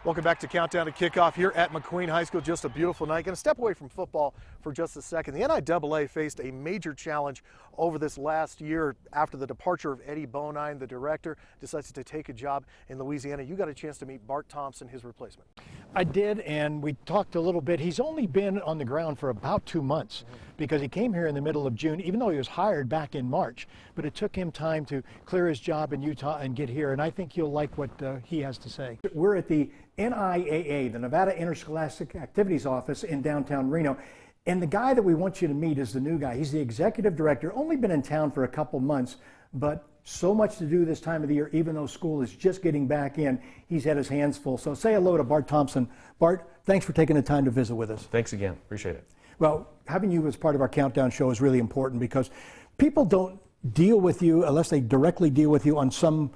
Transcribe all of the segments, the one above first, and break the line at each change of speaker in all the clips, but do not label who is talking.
Welcome back to Countdown to Kickoff here at McQueen High School. Just a beautiful night. Going to step away from football for just a second. The NIAA faced a major challenge over this last year after the departure of Eddie Bonine, the director, decides to take a job in Louisiana. You got a chance to meet Bart Thompson, his replacement.
I did, and we talked a little bit. He's only been on the ground for about 2 months because he came here in the middle of June, even though he was hired back in March. But it took him time to clear his job in Utah and get here, and I think you'll like what he has to say. We're at the NIAA, the Nevada Interscholastic Activities Office in downtown Reno. And the guy that we want you to meet is the new guy. He's the executive director, only been in town for a couple months, but so much to do this time of the year, even though school is just getting back in. He's had his hands full. So say hello to Bart Thompson. Bart, thanks for taking the time to visit with us.
Thanks again. Appreciate it.
Well, having you as part of our Countdown show is really important because people don't deal with you unless they directly deal with you on some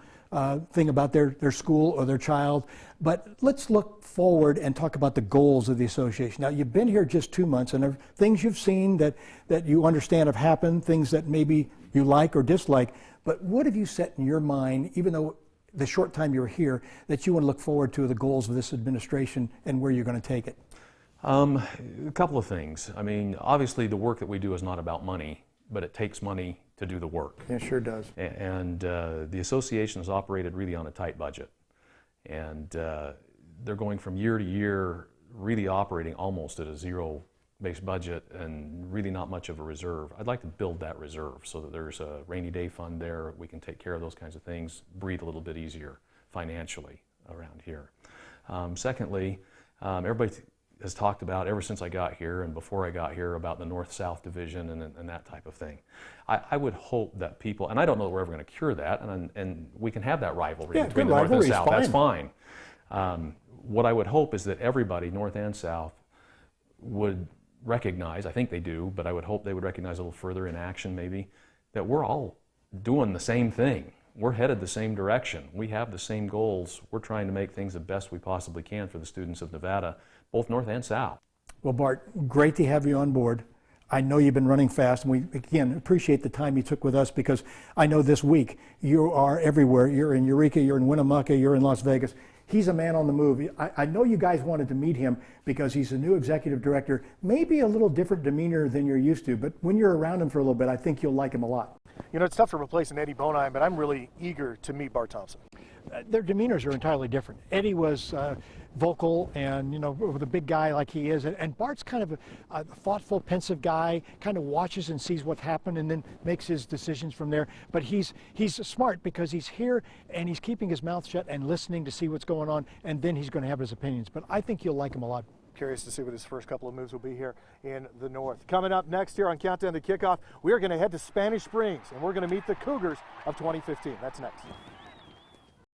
thing about their school or their child. But let's look forward and talk about the goals of the association. Now, you've been here just 2 months, and there are things you've seen that you understand have happened, things that maybe you like or dislike. But what have you set in your mind, even though the short time you're here, that you want to look forward to the goals of this administration and where you're going to take it?
A couple of things. I mean, obviously the work that we do is not about money, but it takes money to do the work.
It sure does.
And the association is operated really on a tight budget. And they're going from year to year really operating almost at a zero-based budget and really not much of a reserve. I'd like to build that reserve so that there's a rainy day fund there. We can take care of those kinds of things, breathe a little bit easier financially around here. Secondly, everybody has talked about, ever since I got here and before I got here, about the North-South division and that type of thing. I would hope that people, and I don't know that we're ever going to cure that, and we can have that rivalry between the North and South. That's fine. What I would hope is that everybody, North and South, would recognize, I think they do, but I would hope they would recognize a little further in action maybe, that we're all doing the same thing. We're headed the same direction. We have the same goals. We're trying to make things the best we possibly can for the students of Nevada, both North and South. Well,
Bart, great to have you on board. I know you've been running fast, and we, again, appreciate the time you took with us because I know this week you are everywhere. You're in Eureka, you're in Winnemucca, you're in Las Vegas. He's a man on the move. I know you guys wanted to meet him because he's a new executive director, maybe a little different demeanor than you're used to, but when you're around him for a little bit, I think you'll like him a lot.
You know, it's tough to replace an Eddie Bonine, but I'm really eager to meet Bart Thompson.
Their demeanors are entirely different. Eddie was vocal and, you know, with a big guy like he is, and Bart's kind of a thoughtful, pensive guy, kind of watches and sees what's happened and then makes his decisions from there. But he's smart because he's here and he's keeping his mouth shut and listening to see what's going on, and then he's going to have his opinions. But I think you'll like him a lot.
Curious to see what his first couple of moves will be here in the North. Coming up next here on Countdown to Kickoff, we are going to head to Spanish Springs, and we're going to meet the Cougars of 2015. That's next.